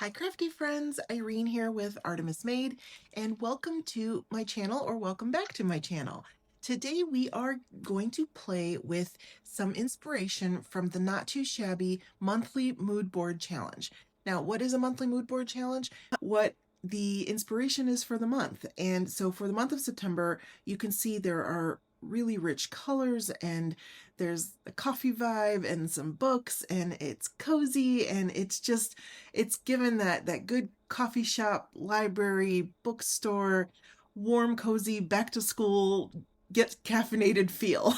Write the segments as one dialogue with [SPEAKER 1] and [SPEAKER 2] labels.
[SPEAKER 1] Hi crafty friends, Irene here with Artemis Made, and welcome to my channel, or welcome back to my channel. Today we are going to play with some inspiration from the Not Too Shabby monthly mood board challenge. Now, what is a monthly mood board challenge? What the inspiration is for the month. And so for the month of September, you can see there are really rich colors, and there's a coffee vibe and some books, and it's cozy, and it's given that good coffee shop, library, bookstore, warm, cozy, back to school, get caffeinated feel.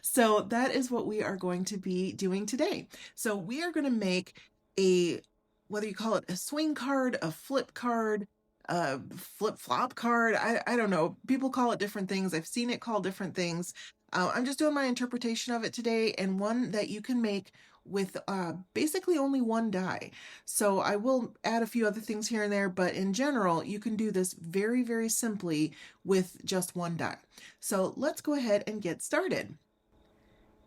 [SPEAKER 1] So that is what we are going to be doing today. So we are going to make a, whether you call it a swing card, a flip card, a flip flop card, I don't know. People call it different things. I've seen it called different things. I'm just doing my interpretation of it today, and one that you can make with basically only one die. So I will add a few other things here and there, but in general, you can do this very, very simply with just one die. So let's go ahead and get started.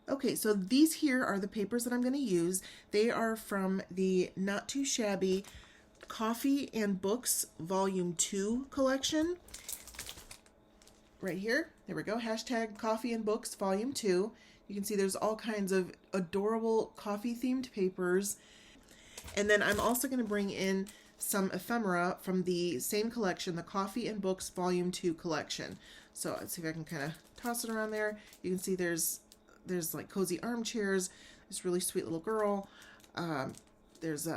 [SPEAKER 1] Okay, so these here are the papers that I'm going to use. They are from the Not Too Shabby Coffee and Books Volume 2 collection. Right here, there we go, hashtag Coffee and Books Volume 2. You can see there's all kinds of adorable coffee themed papers. And then I'm also going to bring in some ephemera from the same collection, the Coffee and Books Volume 2 collection. So let's see if I can kind of toss it around there. You can see there's like cozy armchairs, this really sweet little girl. There's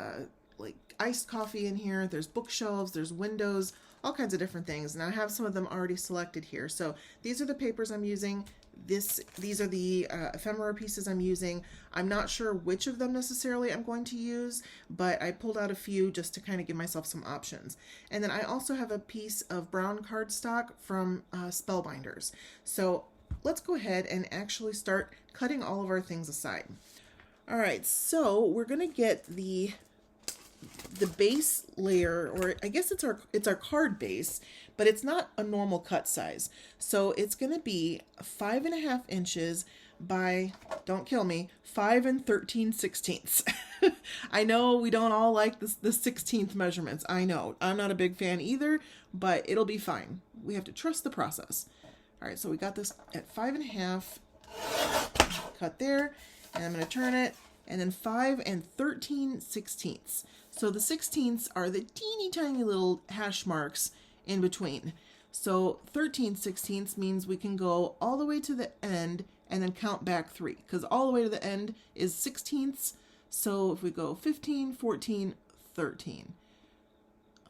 [SPEAKER 1] like iced coffee in here. There's bookshelves, there's windows, all kinds of different things. And I have some of them already selected here. So these are the papers I'm using. These are the ephemera pieces I'm using. I'm not sure which of them necessarily I'm going to use, but I pulled out a few just to kind of give myself some options. And then I also have a piece of brown cardstock from Spellbinders. So let's go ahead and actually start cutting all of our things aside. All right, so we're gonna get the base layer, or I guess it's our card base, but it's not a normal cut size. So it's gonna be 5.5 inches by, don't kill me, 5 13/16. I know we don't all like the 16th measurements. I know, I'm not a big fan either, but it'll be fine. We have to trust the process. All right, so we got this at 5.5, cut there, and I'm gonna turn it, and then 5 13/16. So the 16ths are the teeny tiny little hash marks in between. So 13/16 means we can go all the way to the end and then count back 3, because all the way to the end is 16ths. So if we go 15, 14, 13.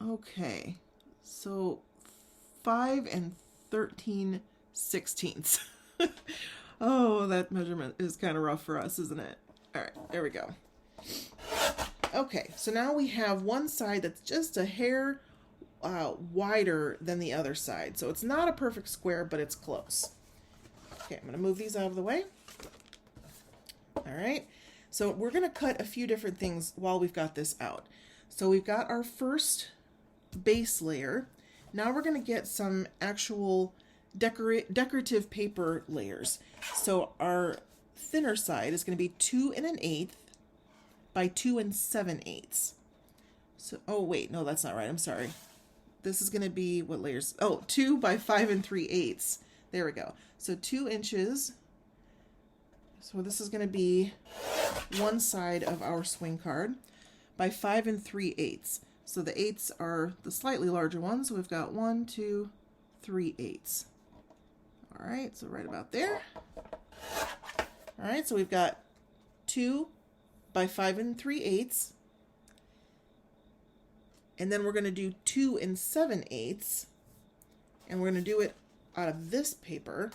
[SPEAKER 1] Okay, so 5 13/16. Oh, that measurement is kind of rough for us, isn't it? All right, there we go. Okay, so now we have one side that's just a hair wider than the other side. So it's not a perfect square, but it's close. Okay, I'm going to move these out of the way. All right, so we're going to cut a few different things while we've got this out. So we've got our first base layer. Now we're going to get some actual decorative paper layers. So our thinner side is going to be 2 1/8 by 2 7/8. So, oh wait, no, that's not right. I'm sorry. This is going to be what layers? Oh, 2 by 5 3/8. There we go. So 2 inches. So this is going to be one side of our swing card by 5 3/8. So the eighths are the slightly larger ones. So we've got 1, 2, 3 eighths. All right, so right about there. All right, so we've got 2 by 5 3/8. And then we're going to do 2 7/8. And we're going to do it out of this paper.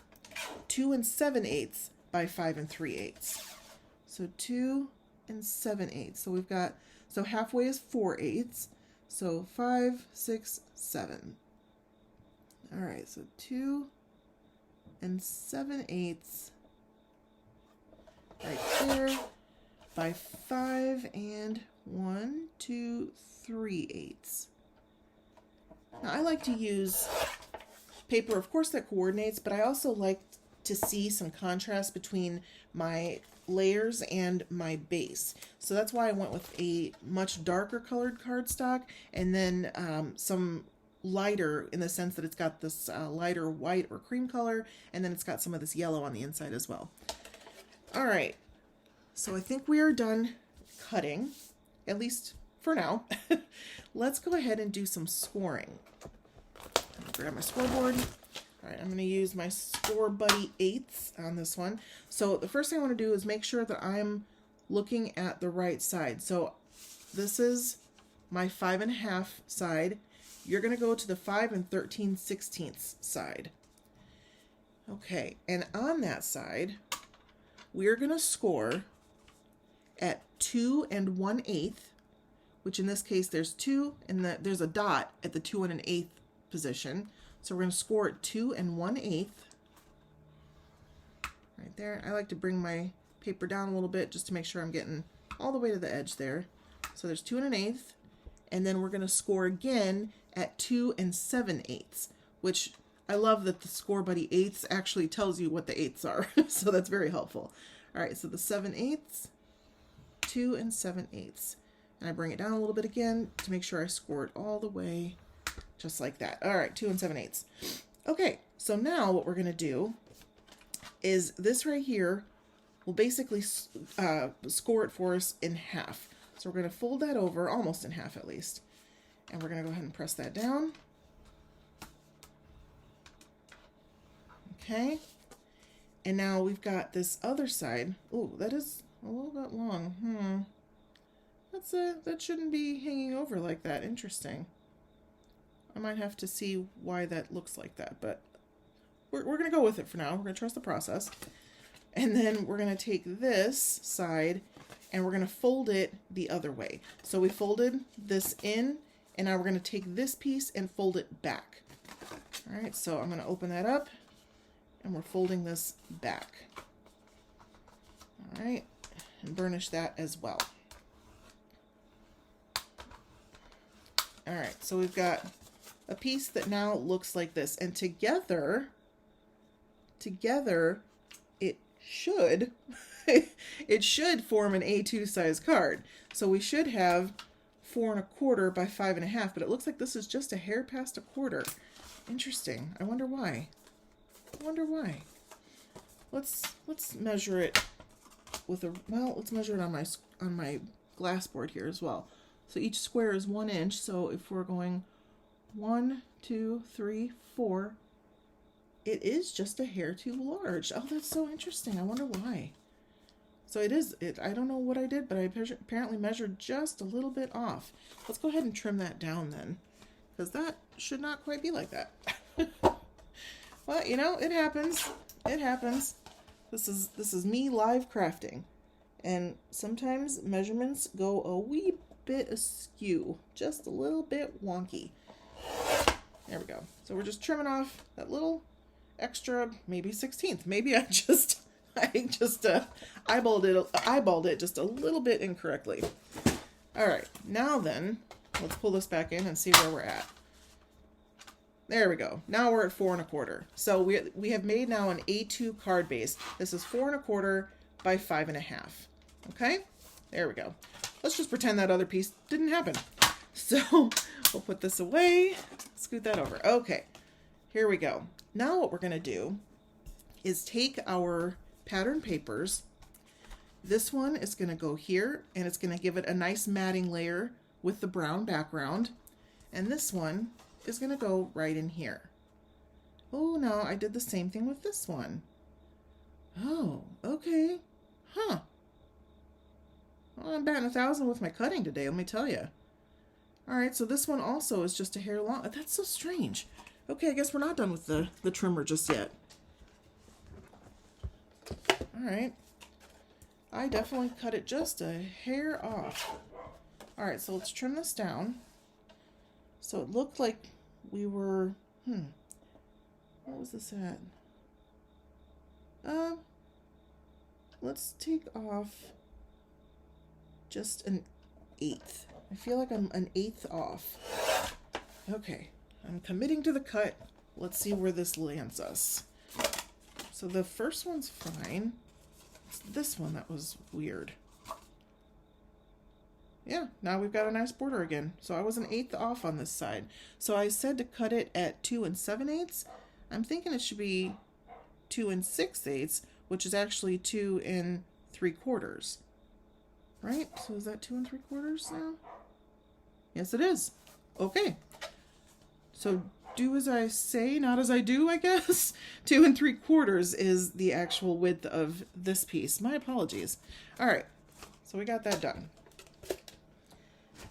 [SPEAKER 1] 2 7/8 by 5 3/8. So 2 7/8. So we've got, so halfway is 4/8. So 5, 6, 7. All right, so 2 7/8 right there by 5 1, 2, 3/8. Now I like to use paper, of course, that coordinates, but I also like to see some contrast between my layers and my base. So that's why I went with a much darker colored cardstock, and then some lighter, in the sense that it's got this lighter white or cream color, and then it's got some of this yellow on the inside as well. All right, so I think we are done cutting, at least for now. Let's go ahead and do some scoring. I'm gonna grab my scoreboard. All right, I'm going to use my Score Buddy 8ths on this one. So the first thing I want to do is make sure that I'm looking at the right side. So this is my 5.5 side. You're going to go to the 5 13/16 side. Okay, and on that side, we're going to score at 2 1/8, which in this case there's 2 and there's a dot at the 2 1/8 position. So we're going to score at 2 1/8. Right there. I like to bring my paper down a little bit just to make sure I'm getting all the way to the edge there. So there's 2 1/8, and then we're going to score again at 2 7/8, which I love that the Score Buddy 8ths actually tells you what the 8ths are. So that's very helpful. All right, so the 7/8, 2 7/8. And I bring it down a little bit again to make sure I score it all the way. Just like that. All right, 2 7/8. Okay, so now what we're going to do is this right here will basically score it for us in half. So we're going to fold that over, almost in half at least. And we're going to go ahead and press that down. Okay. And now we've got this other side. Oh, that is a little bit long. That shouldn't be hanging over like that. Interesting. I might have to see why that looks like that, but we're going to go with it for now. We're going to trust the process. And then we're going to take this side and we're going to fold it the other way. So we folded this in, and now we're going to take this piece and fold it back. All right, so I'm going to open that up, and we're folding this back. All right, and burnish that as well. All right, so we've got a piece that now looks like this, and together it should it should form an A2 size card. So we should have 4 1/4 by 5.5, but it looks like this is just a hair past 1/4. Interesting. I wonder why. Let's measure it with let's measure it on my glass board here as well. So each square is 1 inch. So if we're going 1, 2, 3, 4, it is just a hair too large. Oh, that's so interesting. I wonder why. So I don't know what I did, but I apparently measured just a little bit off. Let's go ahead and trim that down then, because that should not quite be like that. Well, you know, it happens. It happens. This is me live crafting, and sometimes measurements go a wee bit askew, just a little bit wonky. There we go. So we're just trimming off that little extra, maybe 1/16. Maybe I just eyeballed it just a little bit incorrectly. All right, now then, let's pull this back in and see where we're at. There we go. Now we're at 4 1/4. So we have made now an A2 card base. This is 4 1/4 by 5.5. Okay, there we go. Let's just pretend that other piece didn't happen. So we'll put this away, scoot that over. Okay, here we go. Now what we're going to do is take our pattern papers. This one is going to go here, and it's going to give it a nice matting layer with the brown background. And this one is going to go right in here. Oh, no, I did the same thing with this one. Oh, okay. Huh. Well, I'm batting 1,000 with my cutting today, let me tell you. All right, so this one also is just a hair long. That's so strange. Okay, I guess we're not done with the trimmer just yet. All right. I definitely cut it just a hair off. All right, so let's trim this down. So it looked like we were, what was this at? Let's take off just 1/8. I feel like I'm 1/8 off. Okay, I'm committing to the cut. Let's see where this lands us. So the first one's fine. It's this one that was weird. Yeah, now we've got a nice border again. So I was an eighth off on this side. So I said to cut it at 2 7/8. I'm thinking it should be 2 6/8, which is actually 2 3/4. Right? So is that 2 3/4 now? Yes, it is. Okay. So do as I say, not as I do, I guess. 2 3/4 is the actual width of this piece. My apologies. All right. So we got that done.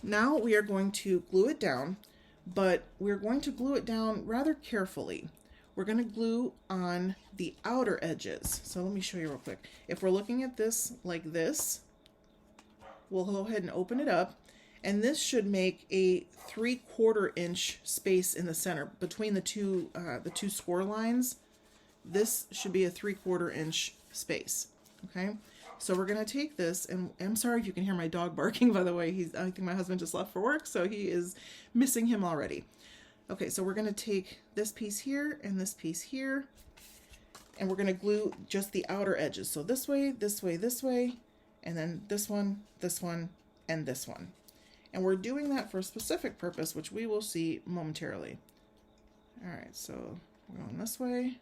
[SPEAKER 1] Now we are going to glue it down, but we're going to glue it down rather carefully. We're going to glue on the outer edges. So let me show you real quick. If we're looking at this like this, we'll go ahead and open it up, and this should make a 3/4 inch space in the center between the two score lines. This should be a 3/4 inch space. Okay. So we're going to take this, and I'm sorry if you can hear my dog barking, by the way. I think my husband just left for work, so he is missing him already. Okay, so we're going to take this piece here and this piece here, and we're going to glue just the outer edges. So this way, this way, this way, and then this one, and this one. And we're doing that for a specific purpose, which we will see momentarily. All right, so we're going this way,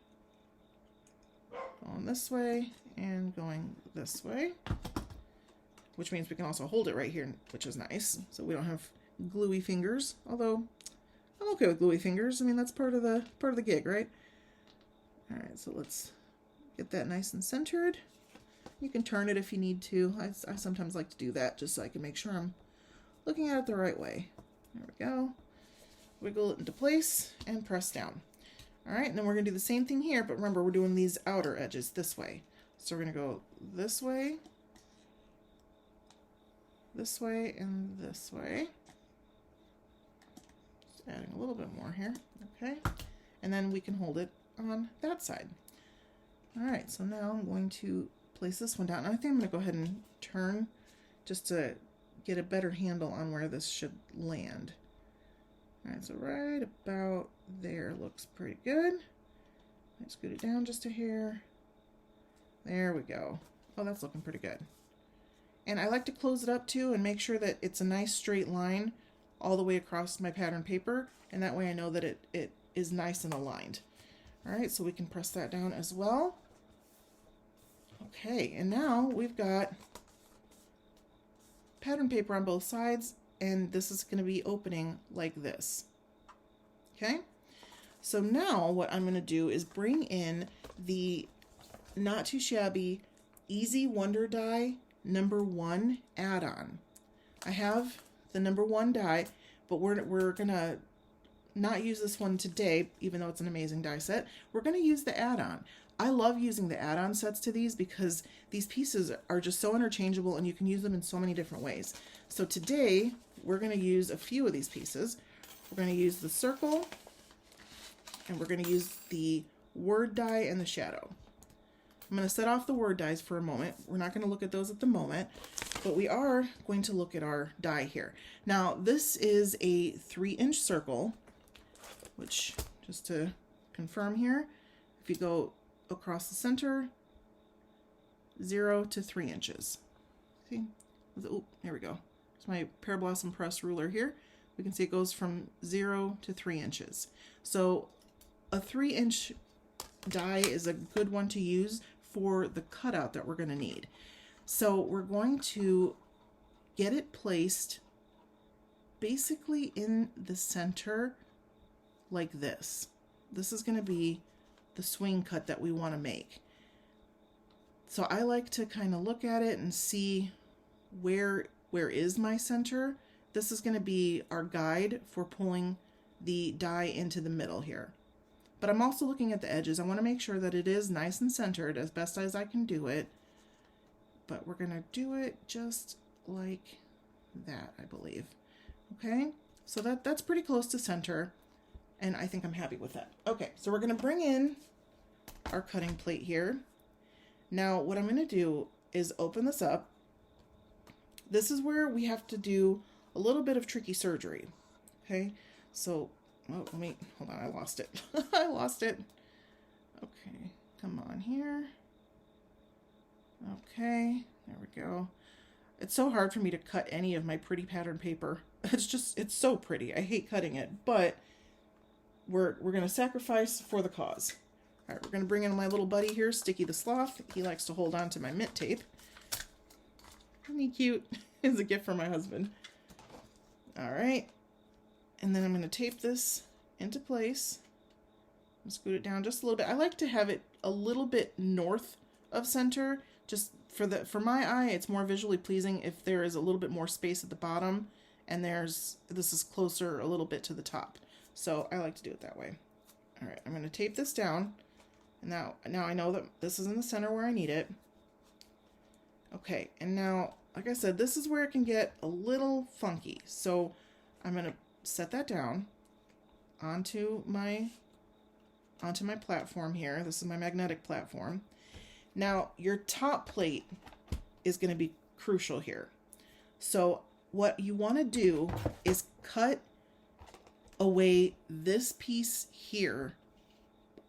[SPEAKER 1] and going this way, which means we can also hold it right here, which is nice. So we don't have gluey fingers, although I'm okay with gluey fingers. I mean, that's part of the gig, right? All right, so let's get that nice and centered. You can turn it if you need to. I sometimes like to do that just so I can make sure I'm looking at it the right way. There we go. Wiggle it into place and press down. All right, and then we're going to do the same thing here, but remember, we're doing these outer edges this way. So we're going to go this way, and this way. Just adding a little bit more here. Okay, and then we can hold it on that side. All right, so now I'm going to place this one down. And I think I'm going to go ahead and turn just to get a better handle on where this should land. All right, so right about there looks pretty good. Let's scoot it down just a hair. There we go. Oh, that's looking pretty good. And I like to close it up too and make sure that it's a nice straight line all the way across my pattern paper, and that way I know that it is nice and aligned. All right, so we can press that down as well. Okay, and now we've got pattern paper on both sides, and this is going to be opening like this. Okay, so now what I'm going to do is bring in the Not Too Shabby Easy Wonder Die #1 add-on. I have the #1 die, but we're going to not use this one today, even though it's an amazing die set. We're going to use the add-on. I love using the add-on sets to these because these pieces are just so interchangeable and you can use them in so many different ways. So today, we're going to use a few of these pieces. We're going to use the circle, and we're going to use the word die and the shadow. I'm going to set off the word dies for a moment. We're not going to look at those at the moment, but we are going to look at our die here. Now, this is a 3-inch circle, which, just to confirm here, if you go across the center, 0 to 3 inches. See? Oh, there we go. It's my Pear Blossom Press ruler here. We can see it goes from 0 to 3 inches. So a 3-inch die is a good one to use for the cutout that we're going to need. So we're going to get it placed basically in the center like this. This is going to be the swing cut that we want to make. So I like to kind of look at it and see where is my center. This is going to be our guide for pulling the die into the middle here. But I'm also looking at the edges. I want to make sure that it is nice and centered as best as I can do it. But we're going to do it just like that, I believe. Okay, so that's pretty close to center, and I think I'm happy with that. Okay, so we're going to bring in our cutting plate here. Now, what I'm going to do is open this up. This is where we have to do a little bit of tricky surgery. Okay, so, oh, hold on, I lost it. I lost it. Okay, Come on here. Okay, there we go. It's so hard for me to cut any of my pretty pattern paper. It's so pretty. I hate cutting it, but we're going to sacrifice for the cause. All right, we're going to bring in my little buddy here, Sticky the Sloth. He likes to hold on to my mint tape. Isn't he cute? It's a gift from my husband. All right, and then I'm going to tape this into place. Scoot it down just a little bit. I like to have it a little bit north of center, just for my eye. It's more visually pleasing if there is a little bit more space at the bottom and this is closer a little bit to the top. So I like to do it that way. All right, I'm going to tape this down. And now I know that this is in the center where I need it. Okay, and now, like I said, this is where it can get a little funky. So I'm going to set that down onto my platform here. This is my magnetic platform. Now, your top plate is going to be crucial here. So what you want to do is cut away this piece here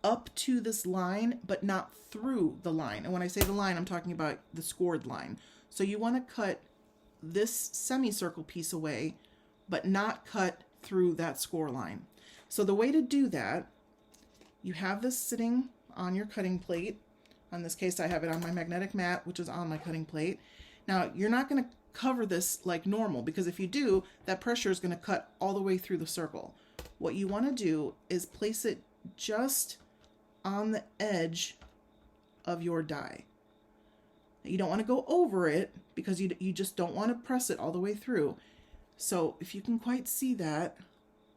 [SPEAKER 1] up to this line, but not through the line. And when I say the line, I'm talking about the scored line. So you want to cut this semicircle piece away, but not cut through that score line. So the way to do that, you have this sitting on your cutting plate. In this case, I have it on my magnetic mat, which is on my cutting plate. Now, you're not going to cover this like normal, because if you do, that pressure is going to cut all the way through the circle. What you want to do is place it just on the edge of your die. You don't want to go over it, because you just don't want to press it all the way through. So if you can quite see that,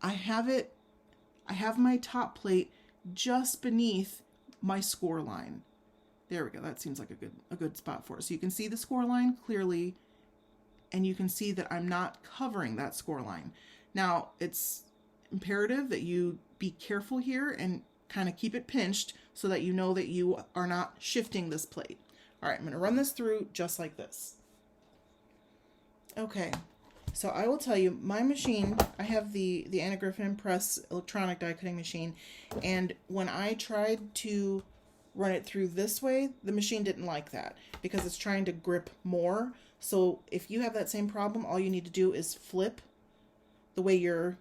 [SPEAKER 1] I have my top plate just beneath my score line. There we go. That seems like a good spot for it. So you can see the score line clearly, and you can see that I'm not covering that score line. Now, it's imperative that you be careful here and kind of keep it pinched so that you know that you are not shifting this plate. All right, I'm going to run this through just like this. Okay, so I will tell you, my machine, I have the Anna Griffin Press electronic die cutting machine, and when I tried to run it through this way, the machine didn't like that because it's trying to grip more. So if you have that same problem, all you need to do is flip the way you're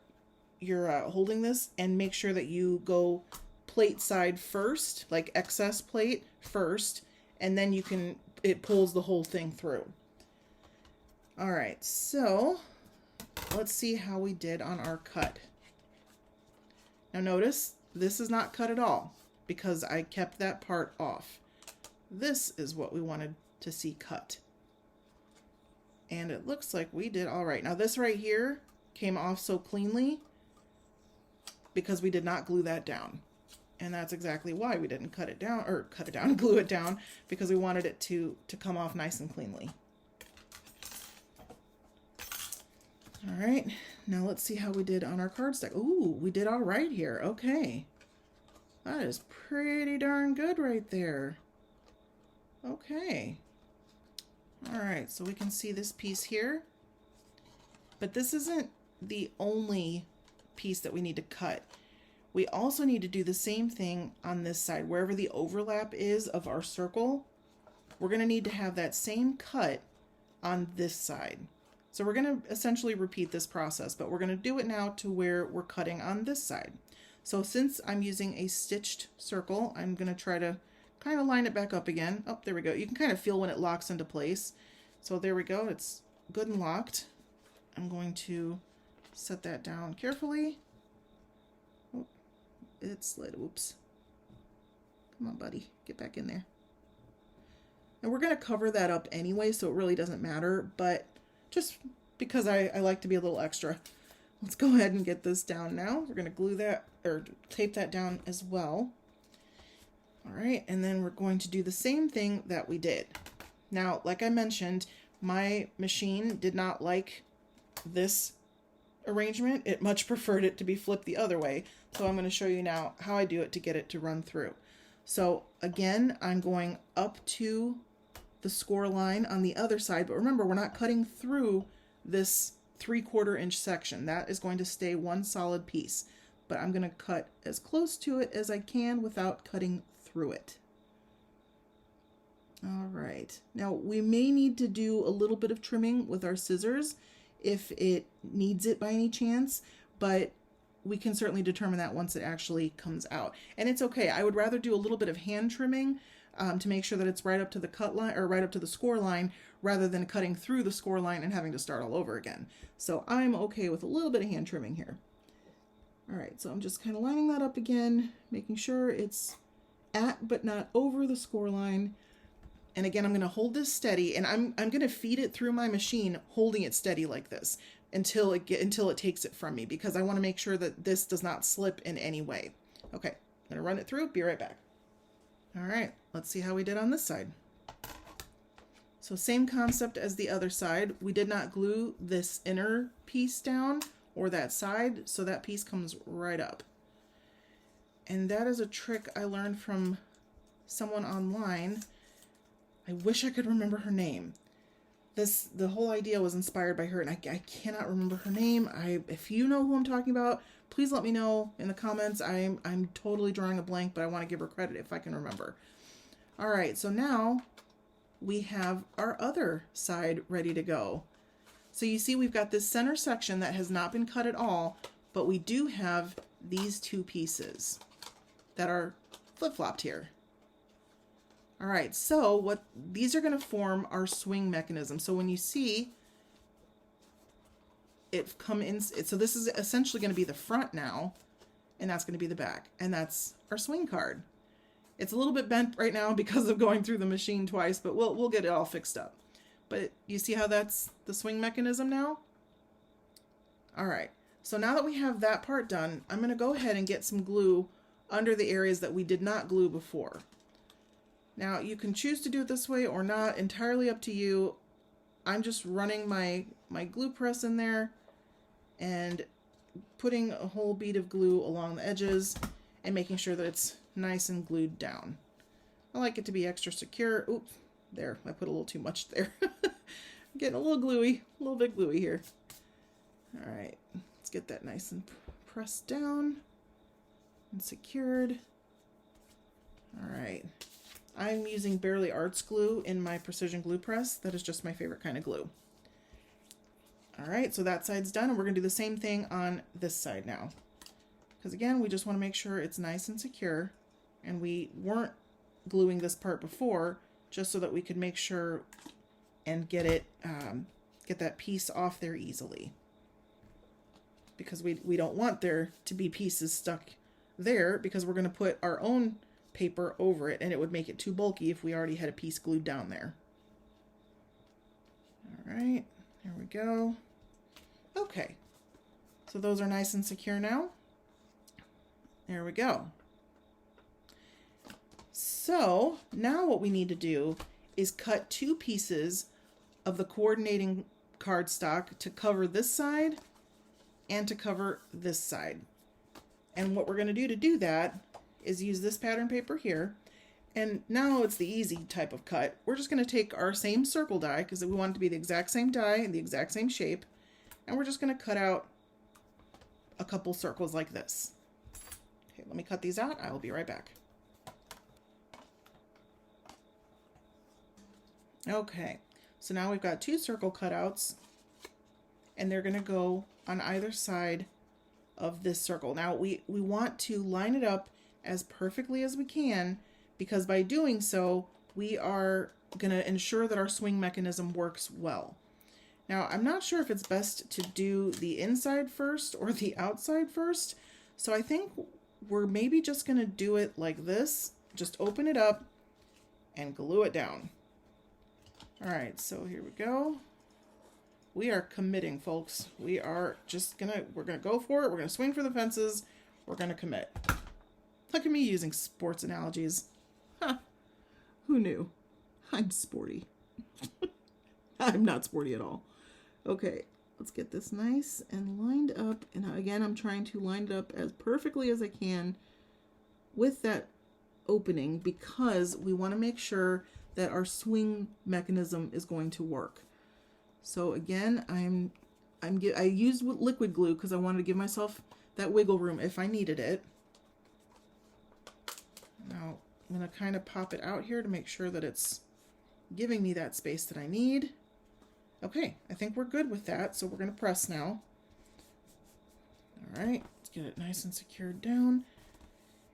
[SPEAKER 1] holding this, and make sure that you go plate side first, like excess plate first, and then it pulls the whole thing through. All right, so let's see how we did on our cut. Now notice, this is not cut at all because I kept that part off. This is what we wanted to see cut. And it looks like we did all right. Now this right here came off so cleanly because we did not glue that down. And that's exactly why we didn't glue it down, because we wanted it to come off nice and cleanly. All right, now let's see how we did on our cardstock. Ooh, we did all right here. Okay. That is pretty darn good right there. Okay. All right, so we can see this piece here. But this isn't the only piece that we need to cut. We also need to do the same thing on this side. Wherever the overlap is of our circle, we're going to need to have that same cut on this side. So we're going to essentially repeat this process, but we're going to do it now to where we're cutting on this side. So since I'm using a stitched circle, I'm going to try to kind of line it back up again. Oh, there we go. You can kind of feel when it locks into place. So there we go. It's good and locked. I'm going to set that down carefully. Oh, it slid. Oops. Come on, buddy. Get back in there. And we're going to cover that up anyway, so it really doesn't matter. But just because I like to be a little extra, let's go ahead and get this down now. We're going to glue that, or tape that down as well. All right, and then we're going to do the same thing that we did. Now, like I mentioned, my machine did not like this arrangement. It much preferred it to be flipped the other way. So I'm going to show you now how I do it to get it to run through. So again, I'm going up to the score line on the other side, but remember, we're not cutting through this 3/4 inch section. That is going to stay one solid piece, but I'm going to cut as close to it as I can without cutting through it. All right. Now we may need to do a little bit of trimming with our scissors if it needs it by any chance, but we can certainly determine that once it actually comes out. And it's okay. I would rather do a little bit of hand trimming to make sure that it's right up to the cut line or right up to the score line rather than cutting through the score line and having to start all over again. So I'm okay with a little bit of hand trimming here. All right, so I'm just kind of lining that up again, making sure it's at but not over the score line. And again, I'm going to hold this steady, and I'm going to feed it through my machine, holding it steady like this until it takes it from me, because I want to make sure that this does not slip in any way. Okay, I'm going to run it through. Be right back. All right, let's see how we did on this side. So same concept as the other side. We did not glue this inner piece down or that side, so that piece comes right up. And that is a trick I learned from someone online. I wish I could remember her name. The whole idea was inspired by her, and I cannot remember her name. If you know who I'm talking about, please let me know in the comments. I'm totally drawing a blank, but I want to give her credit if I can remember. All right, so now we have our other side ready to go. So you see we've got this center section that has not been cut at all, but we do have these two pieces that are flip-flopped here. All right, so these are going to form our swing mechanism. So when you see it come in, so this is essentially going to be the front now, and that's going to be the back, and that's our swing card. It's a little bit bent right now because of going through the machine twice, but we'll get it all fixed up. But you see how that's the swing mechanism now? All right, so now that we have that part done, I'm going to go ahead and get some glue under the areas that we did not glue before. Now you can choose to do it this way or not, entirely up to you. I'm just running my glue press in there and putting a whole bead of glue along the edges and making sure that it's nice and glued down. I like it to be extra secure. Oops, there, I put a little too much there. Getting a little gluey, a little bit gluey here. All right, let's get that nice and pressed down and secured. All right. I'm using Barely Arts glue in my precision glue press. That is just my favorite kind of glue. All right, so that side's done, and we're going to do the same thing on this side now. Because again, we just want to make sure it's nice and secure, and we weren't gluing this part before just so that we could make sure and get it, get that piece off there easily. Because we don't want there to be pieces stuck there, because we're going to put our own paper over it, and it would make it too bulky if we already had a piece glued down there. All right, there we go. Okay, so those are nice and secure now. There we go. So now what we need to do is cut two pieces of the coordinating cardstock to cover this side and to cover this side. And what we're going to do that is use this pattern paper here. And now it's the easy type of cut. We're just going to take our same circle die, because we want it to be the exact same die and the exact same shape, and we're just going to cut out a couple circles like this. Okay, let me cut these out. I will be right back. Okay, so now we've got two circle cutouts, and they're going to go on either side of this circle. Now we want to line it up as perfectly as we can, because by doing so, we are going to ensure that our swing mechanism works well. Now, I'm not sure if it's best to do the inside first or the outside first, so I think we're maybe just going to do it like this. Just open it up and glue it down. All right, so here we go. We are committing, folks. We're gonna go for it. We're gonna swing for the fences. We're gonna commit. Look at me using sports analogies. Huh. Who knew? I'm sporty. I'm not sporty at all. Okay, let's get this nice and lined up. And again, I'm trying to line it up as perfectly as I can with that opening, because we want to make sure that our swing mechanism is going to work. So again, I used liquid glue because I wanted to give myself that wiggle room if I needed it. Now I'm going to kind of pop it out here to make sure that it's giving me that space that I need. Okay, I think we're good with that, so we're going to press now. All right, let's get it nice and secured down.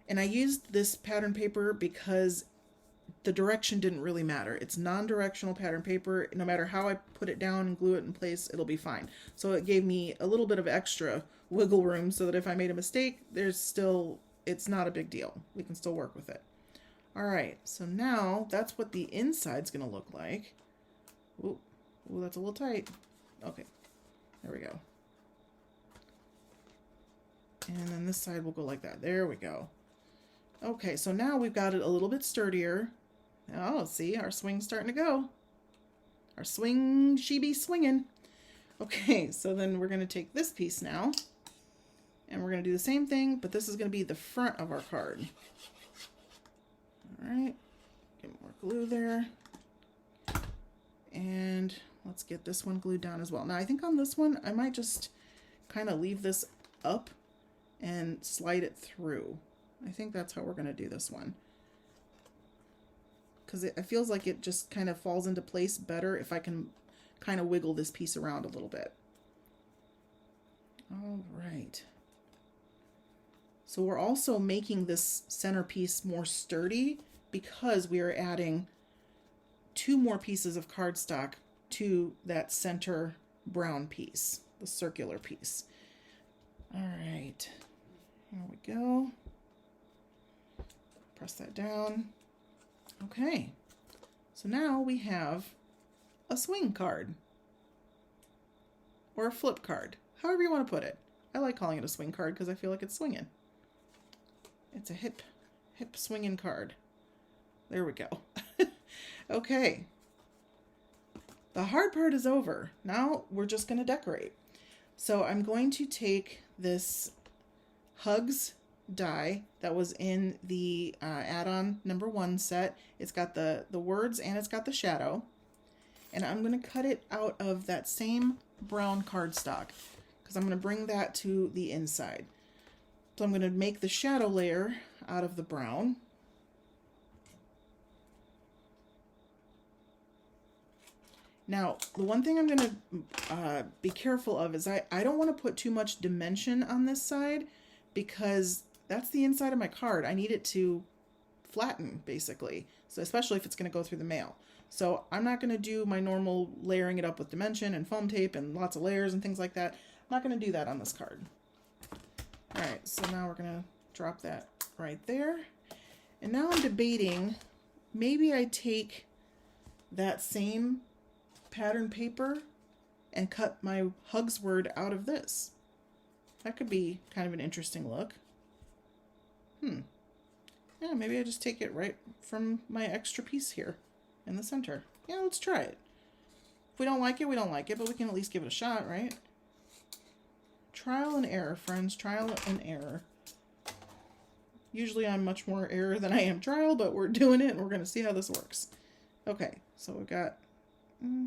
[SPEAKER 1] And I used this pattern paper because the direction didn't really matter. It's non-directional pattern paper. No matter how I put it down and glue it in place, it'll be fine. So it gave me a little bit of extra wiggle room so that if I made a mistake, it's not a big deal. We can still work with it. All right, so now that's what the inside's gonna look like. Ooh, that's a little tight. Okay, there we go. And then this side will go like that. There we go. Okay, so now we've got it a little bit sturdier. Oh, see, our swing's starting to go. Our swing, she be swinging. Okay, so then we're going to take this piece now, and we're going to do the same thing, but this is going to be the front of our card. All right, get more glue there. And let's get this one glued down as well. Now, I think on this one, I might just kind of leave this up and slide it through. I think that's how we're going to do this one. Because it feels like it just kind of falls into place better if I can kind of wiggle this piece around a little bit. All right. So we're also making this centerpiece more sturdy because we are adding 2 more pieces of cardstock to that center brown piece, the circular piece. All right, here we go. Press that down. Okay, so now we have a swing card or a flip card, however you want to put it. I like calling it a swing card because I feel like it's swinging. It's a hip swinging card. There we go. Okay, the hard part is over. Now we're just going to decorate. So I'm going to take this Hugs die that was in the add-on #1 set. It's got the words and it's got the shadow. And I'm going to cut it out of that same brown cardstock because I'm going to bring that to the inside. So I'm going to make the shadow layer out of the brown. Now, the one thing I'm going to be careful of is I don't want to put too much dimension on this side because that's the inside of my card. I need it to flatten, basically. So especially if it's going to go through the mail. So I'm not going to do my normal layering it up with dimension and foam tape and lots of layers and things like that. I'm not going to do that on this card. All right, so now we're going to drop that right there. And now I'm debating, maybe I take that same pattern paper and cut my Hugs word out of this. That could be kind of an interesting look. Yeah, maybe I just take it right from my extra piece here in the center. Yeah, let's try it. If we don't like it, we don't like it, but we can at least give it a shot, right? Trial and error, friends. Trial and error. Usually I'm much more error than I am trial, but we're doing it and we're going to see how this works. Okay, so we've got,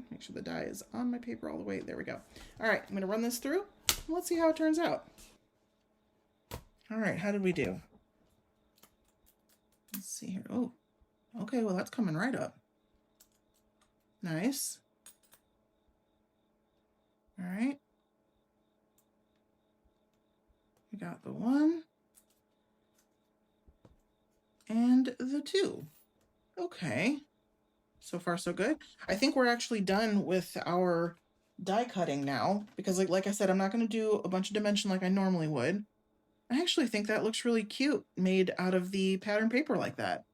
[SPEAKER 1] make sure the die is on my paper all the way. There we go. All right, I'm going to run this through. Let's see how it turns out. All right, how did we do? Let's see here. Oh, okay, well, that's coming right up. Nice. All right. We got the 1 and the 2. Okay. So far, so good. I think we're actually done with our die cutting now because like I said, I'm not going to do a bunch of dimension like I normally would. I actually think that looks really cute made out of the pattern paper like that.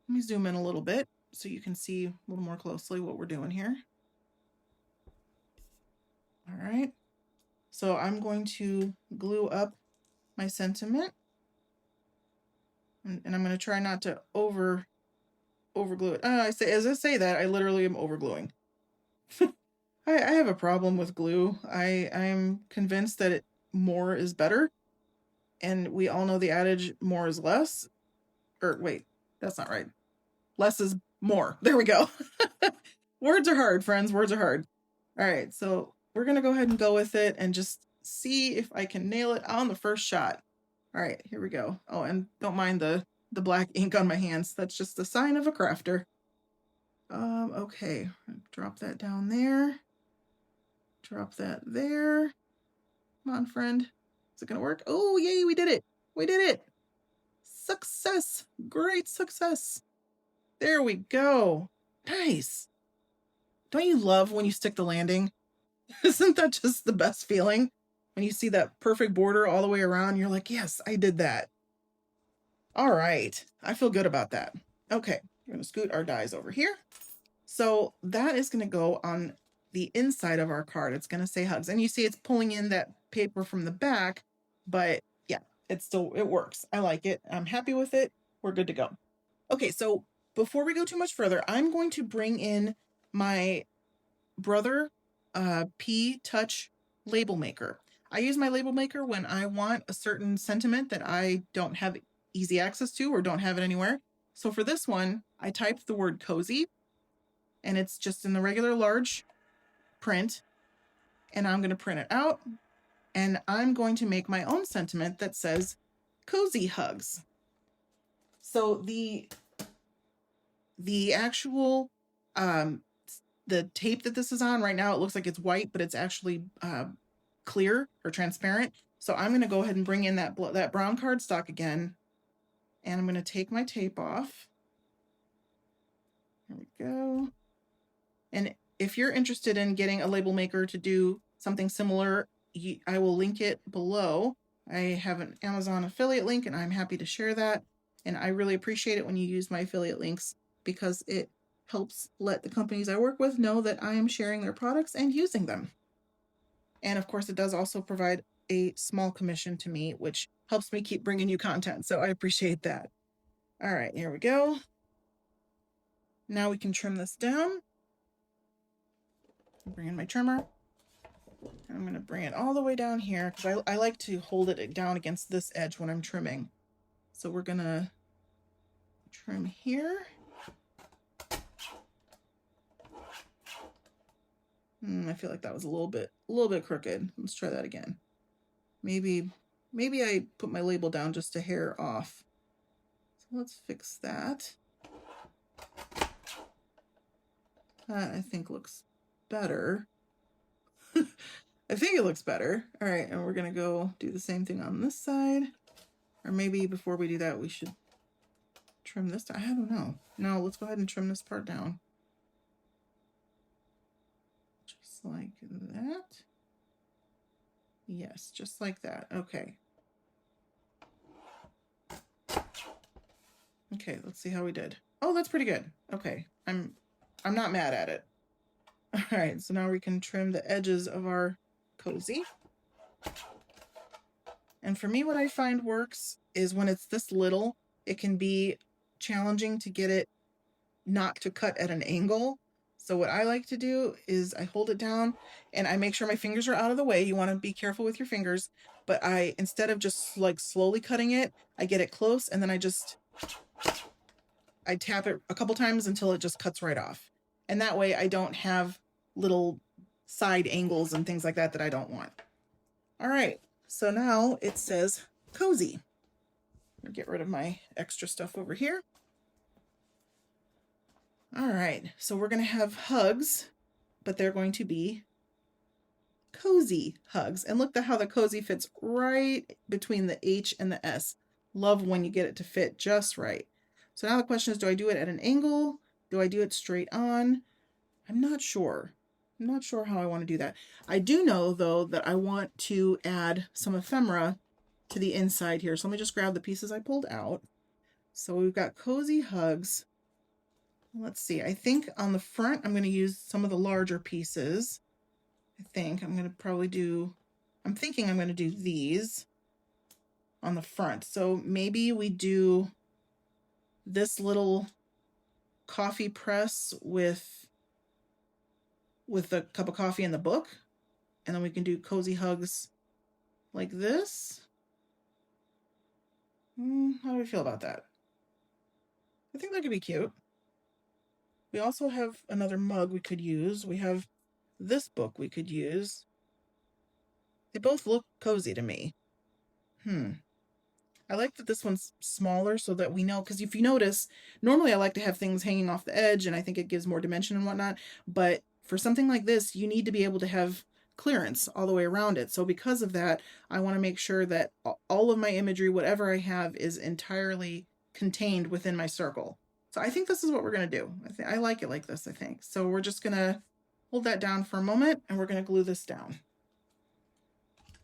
[SPEAKER 1] Let me zoom in a little bit so you can see a little more closely what we're doing here. All right. So I'm going to glue up my sentiment. And I'm going to try not to overglue it. As I say that, I literally am overgluing. I have a problem with glue. I'm convinced that more is better. And we all know the adage, more is less. Or wait, that's not right. Less is more. There we go. Words are hard, friends. Words are hard. All right, so we're going to go ahead and go with it and just see if I can nail it on the first shot. All right, here we go. Oh, and don't mind the black ink on my hands. That's just the sign of a crafter. Okay, drop that down there. Drop that there. Come on, friend. Is it gonna work? Oh, yay, we did it. We did it. Success. Great success. There we go. Nice. Don't you love when you stick the landing? Isn't that just the best feeling? When you see that perfect border all the way around, you're like, yes, I did that. All right. I feel good about that. Okay, we're gonna scoot our dies over here. So that is gonna go on the inside of our card. It's gonna say hugs. And you see it's pulling in that paper from the back, but yeah, it works. I like it. I'm happy with it. We're good to go. Okay, so before we go too much further, I'm going to bring in my Brother P-Touch label maker. I use my label maker when I want a certain sentiment that I don't have easy access to or don't have it anywhere. So for this one, I typed the word cozy, and it's just in the regular large print, and I'm going to print it out, and I'm going to make my own sentiment that says cozy hugs. So the actual the tape that this is on right now, it looks like it's white, but it's actually clear or transparent. So I'm going to go ahead and bring in that brown cardstock again, and I'm going to take my tape off. There we go. And if you're interested in getting a label maker to do something similar, I will link it below. I have an Amazon affiliate link, and I'm happy to share that. And I really appreciate it when you use my affiliate links, because it helps let the companies I work with know that I am sharing their products and using them. And of course, it does also provide a small commission to me, which helps me keep bringing you content. So I appreciate that. All right, here we go. Now we can trim this down. Bring in my trimmer. And I'm going to bring it all the way down here, because I like to hold it down against this edge when I'm trimming. So we're going to trim here. I feel like that was a little bit crooked. Let's try that again. Maybe I put my label down just a hair off. So let's fix that. That I think looks better. I think it looks better. All right, and we're gonna go do the same thing on this side. Or maybe before we do that, we should trim this down. I don't know. No, let's go ahead and trim this part down. Just like that. Yes, just like that. Okay. Okay, let's see how we did. Oh, that's pretty good. Okay, I'm not mad at it. All right, so now we can trim the edges of our cozy. And for me, what I find works is when it's this little, it can be challenging to get it not to cut at an angle. So what I like to do is I hold it down and I make sure my fingers are out of the way. You want to be careful with your fingers, but instead of just like slowly cutting it, I get it close, and then I tap it a couple times until it just cuts right off. And that way I don't have little side angles and things like that I don't want. All right, so now it says cozy. I'll get rid of my extra stuff over here. All right, so we're going to have hugs, but they're going to be cozy hugs. And look at how the cozy fits right between the H and the S. Love when you get it to fit just right. So now the question is, do I do it at an angle? Do I do it straight on? I'm not sure. I'm not sure how I want to do that. I do know, though, that I want to add some ephemera to the inside here. So let me just grab the pieces I pulled out. So we've got cozy hugs. Let's see. I think on the front, I'm going to use some of the larger pieces. I think I'm going to probably I'm thinking I'm going to do these on the front. So maybe we do this little coffee press with a cup of coffee in the book, and then we can do cozy hugs like this. How do I feel about that? I think that could be cute. We also have another mug we could use. We have this book we could use. They both look cozy to me.
[SPEAKER 2] I like that this one's smaller so that we know, because if you notice, normally I like to have things hanging off the edge and I think it gives more dimension and whatnot. But for something like this, you need to be able to have clearance all the way around it. So because of that, I want to make sure that all of my imagery, whatever I have, is entirely contained within my circle. So I think this is what we're going to do. I like it like this, I think. So we're just going to hold that down for a moment and we're going to glue this down.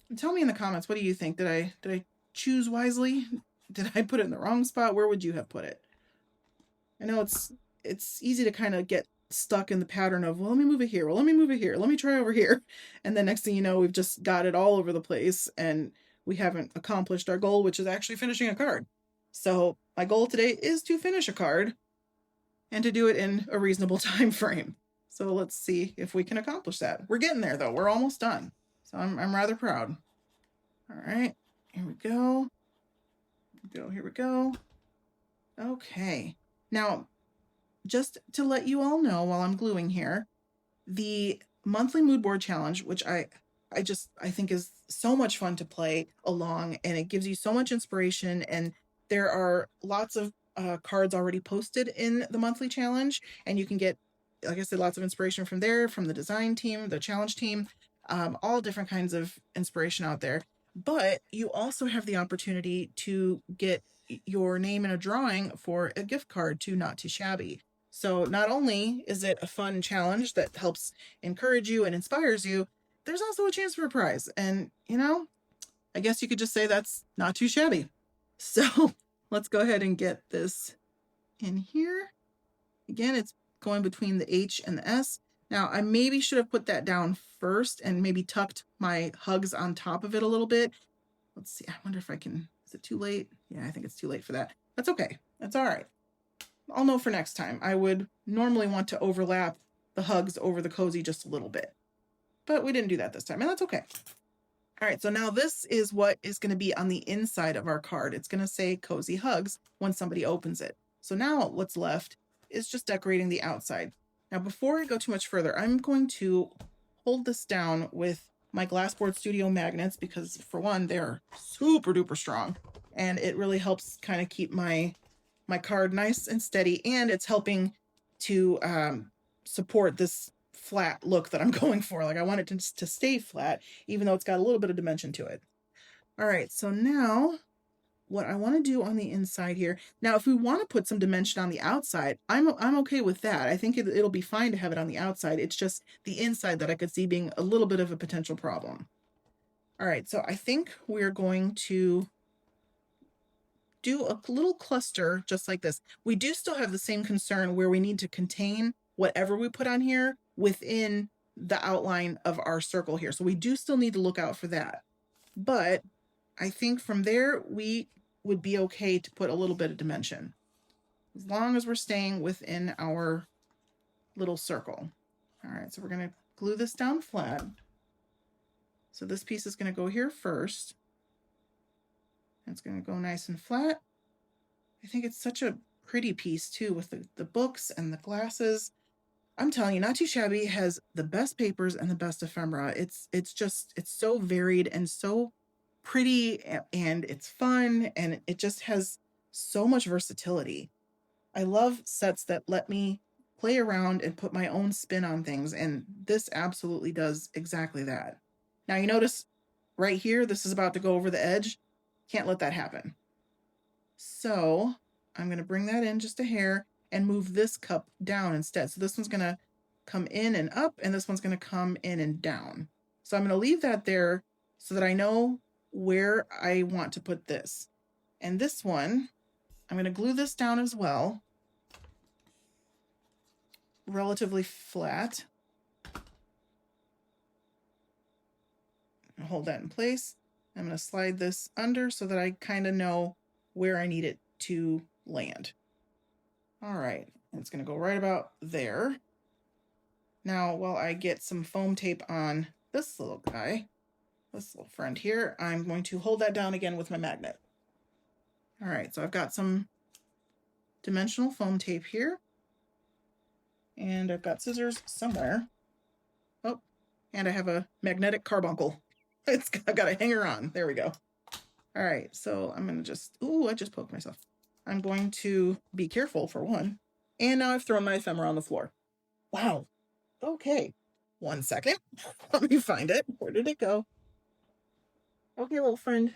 [SPEAKER 2] And tell me in the comments, what do you think? Did I choose wisely? Did I put it in the wrong spot? Where would you have put it? I know it's easy to kind of get stuck in the pattern of, well, let me move it here. Well, let me move it here. Let me try over here. And then next thing you know, we've just got it all over the place and we haven't accomplished our goal, which is actually finishing a card. So my goal today is to finish a card and to do it in a reasonable time frame. So let's see if we can accomplish that. We're getting there though. We're almost done. So I'm rather proud. All right, here we go. Here we go. Okay. Now, just to let you all know while I'm gluing here, the monthly mood board challenge, which I think is so much fun to play along, and it gives you so much inspiration, and there are lots of cards already posted in the monthly challenge, and you can get, like I said, lots of inspiration from there, from the design team, the challenge team, all different kinds of inspiration out there. But you also have the opportunity to get your name in a drawing for a gift card to Not Too Shabby. So not only is it a fun challenge that helps encourage you and inspires you, there's also a chance for a prize. And, I guess you could just say that's not too shabby. So let's go ahead and get this in here. Again, it's going between the H and the S. Now, I maybe should have put that down first and maybe tucked my hugs on top of it a little bit. Let's see. I wonder if I can, is it too late? Yeah, I think it's too late for that. That's okay. That's all right. I'll know for next time. I would normally want to overlap the hugs over the cozy just a little bit, but we didn't do that this time, and that's okay. All right, so now this is what is going to be on the inside of our card. It's going to say Cozy Hugs when somebody opens it. So now what's left is just decorating the outside. Now, before I go too much further, I'm going to hold this down with my Glassboard Studio magnets because, for one, they're super duper strong, and it really helps kind of keep my card nice and steady, and it's helping to support this flat look that I'm going for. Like I want it to stay flat, even though it's got a little bit of dimension to it. All right, so now what I want to do on the inside here. Now, if we want to put some dimension on the outside, I'm okay with that. I think it'll be fine to have it on the outside. It's just the inside that I could see being a little bit of a potential problem. All right, so I think we're going to do a little cluster just like this. We do still have the same concern where we need to contain whatever we put on here within the outline of our circle here. So we do still need to look out for that. But I think from there, we would be okay to put a little bit of dimension, as long as we're staying within our little circle. All right, so we're going to glue this down flat. So this piece is going to go here first. It's going to go nice and flat. I think it's such a pretty piece too, with the books and the glasses. I'm telling you, Not Too Shabby has the best papers and the best ephemera. It's so varied and so pretty, and it's fun, and it just has so much versatility. I love sets that let me play around and put my own spin on things, and this absolutely does exactly that. Now you notice right here, this is about to go over the edge. Can't let that happen. So I'm going to bring that in just a hair and move this cup down instead. So this one's going to come in and up, and this one's going to come in and down. So I'm going to leave that there so that I know where I want to put this. And this one, I'm going to glue this down as well, relatively flat. Hold that in place. I'm going to slide this under so that I kind of know where I need it to land. All right, it's going to go right about there. Now, while I get some foam tape on this little guy, this little friend here, I'm going to hold that down again with my magnet. All right, so I've got some dimensional foam tape here, and I've got scissors somewhere. Oh, and I have a magnetic carbuncle. I've got a hanger on. There we go. All right, so I'm gonna just, ooh, I just poked myself. I'm going to be careful for one. And now I've thrown my ephemera on the floor. Wow. Okay. 1 second. Let me find it. Where did it go? Okay, little friend.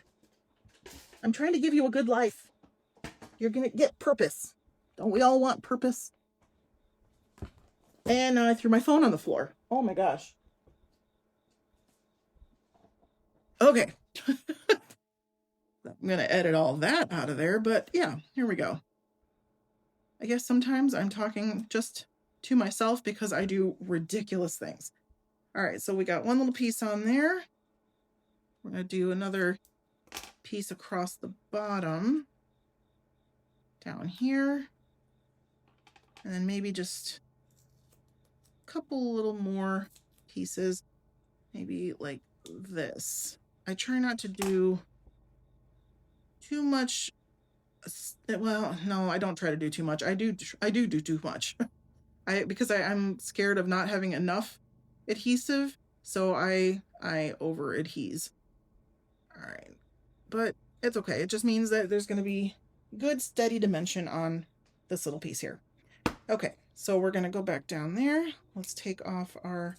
[SPEAKER 2] I'm trying to give you a good life. You're gonna get purpose. Don't we all want purpose? And now I threw my phone on the floor. Oh my gosh. Okay. I'm gonna edit all that out of there, but yeah, here we go. I guess sometimes I'm talking just to myself because I do ridiculous things. All right, so we got one little piece on there. We're gonna do another piece across the bottom down here, and then maybe just a couple little more pieces, maybe like this. I try not to do too much. Well, no, I don't try to do too much. I do too much. Because I'm scared of not having enough adhesive, so I over adhese. All right, but it's okay. It just means that there's going to be good steady dimension on this little piece here. Okay, so we're going to go back down there. Let's take off our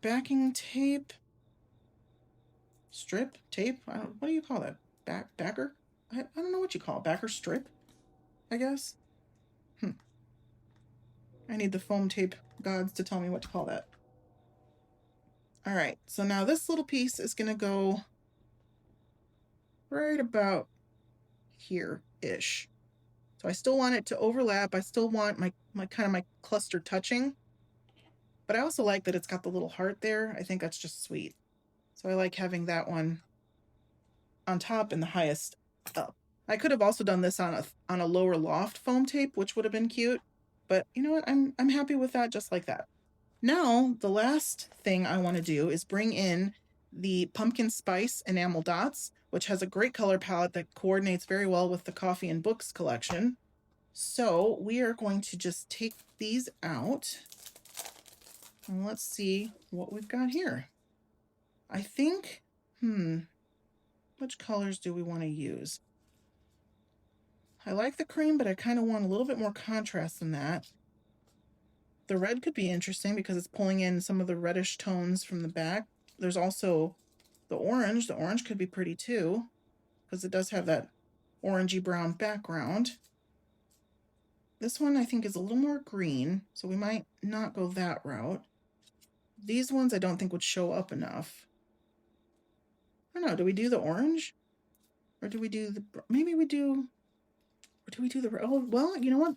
[SPEAKER 2] backing tape. Strip tape? What do you call that? Backer? I don't know what you call it. Backer strip, I guess. I need the foam tape gods to tell me what to call that. All right, so now this little piece is going to go right about here-ish. So I still want it to overlap. I still want my kind of my cluster touching. But I also like that it's got the little heart there. I think that's just sweet. So I like having that one on top and the highest up. I could have also done this on a lower loft foam tape, which would have been cute. But you know what? I'm happy with that just like that. Now, the last thing I want to do is bring in the pumpkin spice enamel dots, which has a great color palette that coordinates very well with the coffee and books collection. So we are going to just take these out. And let's see what we've got here. I think, which colors do we want to use? I like the cream, but I kind of want a little bit more contrast than that. The red could be interesting because it's pulling in some of the reddish tones from the back. There's also the orange. The orange could be pretty too because it does have that orangey brown background. This one I think is a little more green, so we might not go that route. These ones I don't think would show up enough. I don't know, do we do the orange? Or do we do the, maybe we do, or do we do the, oh, well, you know what?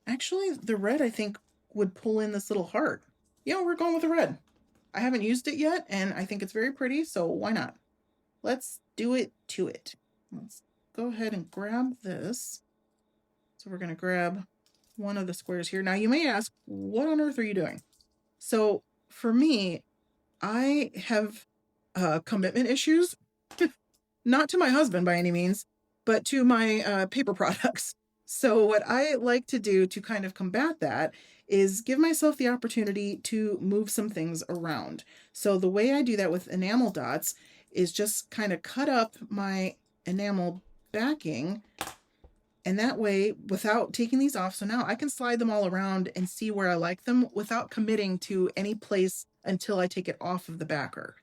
[SPEAKER 2] Actually, the red I think would pull in this little heart. Yeah, we're going with the red. I haven't used it yet, and I think it's very pretty, so why not? Let's do it to it. Let's go ahead and grab this. So we're going to grab one of the squares here. Now you may ask, what on earth are you doing? So for me, I have commitment issues, not to my husband by any means, but to my paper products. So what I like to do to kind of combat that is give myself the opportunity to move some things around. So the way I do that with enamel dots is just kind of cut up my enamel backing, and that way, without taking these off, so now I can slide them all around and see where I like them without committing to any place until I take it off of the backer.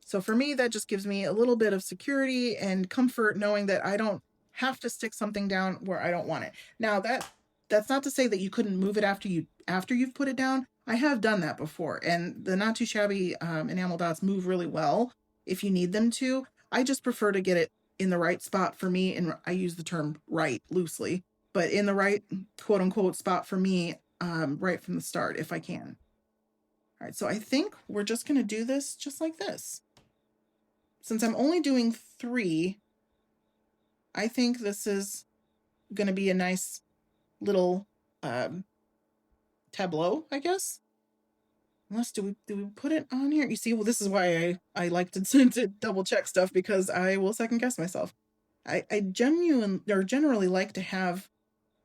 [SPEAKER 2] So for me, that just gives me a little bit of security and comfort knowing that I don't have to stick something down where I don't want it. Now that's not to say that you couldn't move it after you've put it down. I have done that before, and the Not Too Shabby enamel dots move really well if you need them to. I just prefer to get it in the right spot for me, and I use the term right loosely, but in the right quote unquote spot for me right from the start if I can. All right, so I think we're just going to do this just like this. Since I'm only doing 3, I think this is going to be a nice little tableau, I guess. Unless do we put it on here? You see, well, this is why I like to double check stuff, because I will second guess myself. I generally like to have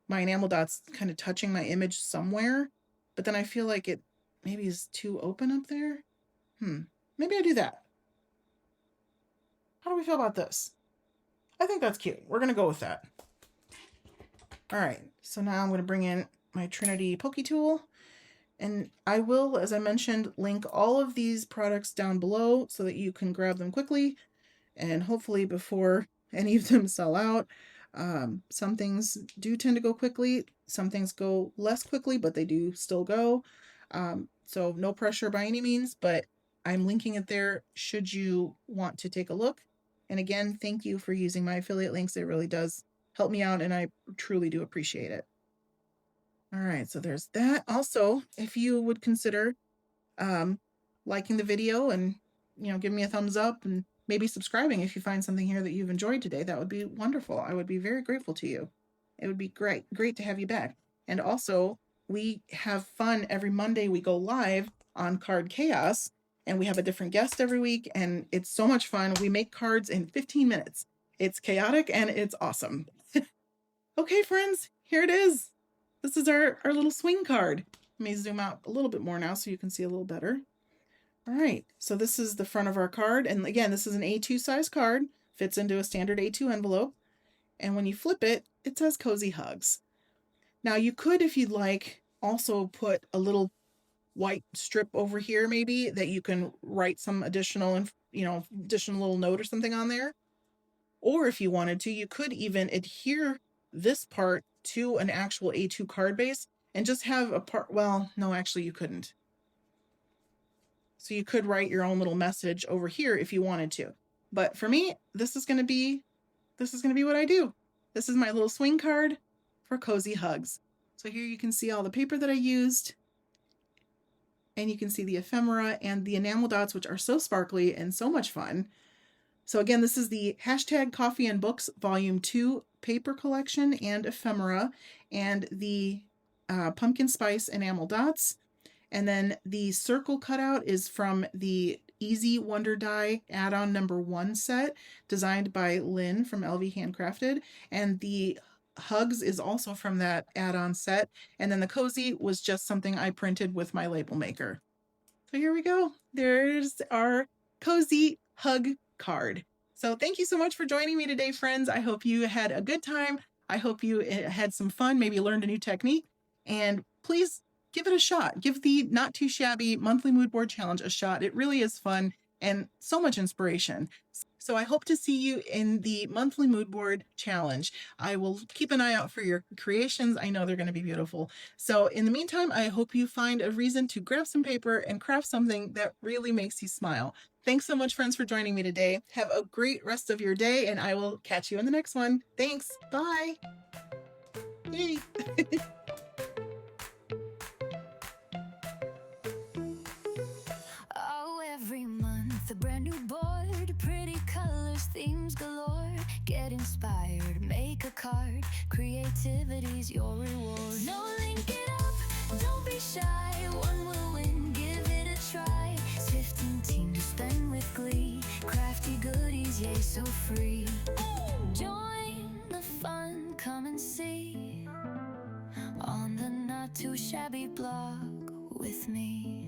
[SPEAKER 2] my enamel dots kind of touching my image somewhere, but then I feel like it maybe is too open up there. Maybe I do that. How do we feel about this? I think that's cute. We're going to go with that. All right, so now I'm going to bring in my Trinity Pokey Tool. And I will, as I mentioned, link all of these products down below so that you can grab them quickly and hopefully before any of them sell out. Some things do tend to go quickly. Some things go less quickly, but they do still go. So no pressure by any means, but I'm linking it there should you want to take a look. And again, thank you for using my affiliate links. It really does help me out, and I truly do appreciate it. All right, so there's that. Also, if you would consider liking the video and, give me a thumbs up and maybe subscribing if you find something here that you've enjoyed today, that would be wonderful. I would be very grateful to you. It would be great to have you back. And also, we have fun every Monday. We go live on Card Chaos, and we have a different guest every week, and it's so much fun. We make cards in 15 minutes. It's chaotic and it's awesome. Okay, friends, here it is. This is our little swing card. Let me zoom out a little bit more now so you can see a little better. All right, so this is the front of our card. And again, this is an A2 size card. Fits into a standard A2 envelope. And when you flip it, it says Cozy Hugs. Now you could, if you'd like, also put a little white strip over here maybe that you can write some additional little note or something on there. Or if you wanted to, you could even adhere this part to an actual A2 card base and just have a part. Well, no, actually you couldn't. So you could write your own little message over here if you wanted to. But for me, this is going to be what I do. This is my little swing card for Cozy Hugs. So here you can see all the paper that I used. And you can see the ephemera and the enamel dots, which are so sparkly and so much fun. So again, this is the hashtag Coffee and Books Volume 2 paper collection and ephemera, and the pumpkin spice enamel dots. And then the circle cutout is from the Easy Wonder Die add-on number 1 set, designed by Lynn from LV Handcrafted. And the Hugs is also from that add-on set. And then the Cozy was just something I printed with my label maker. So here we go. There's our Cozy Hug card. So thank you so much for joining me today, friends. I hope you had a good time. I hope you had some fun, maybe learned a new technique. And please give it a shot. Give the Not Too Shabby Monthly Mood Board Challenge a shot. It really is fun and so much inspiration. So I hope to see you in the Monthly Mood Board Challenge. I will keep an eye out for your creations. I know they're going to be beautiful. So in the meantime, I hope you find a reason to grab some paper and craft something that really makes you smile. Thanks so much, friends, for joining me today. Have a great rest of your day, and I will catch you in the next one. Thanks. Bye. Yay.
[SPEAKER 3] Every month, a brand new board, pretty colors, themes galore. Get inspired, make a card, creativity's your reward. No, link it up, don't be shy, one will win, give it a try. It's 15 teams to spend with glee, crafty goodies, yay, so free. Join the fun, come and see, on the Not Too Shabby blog with me.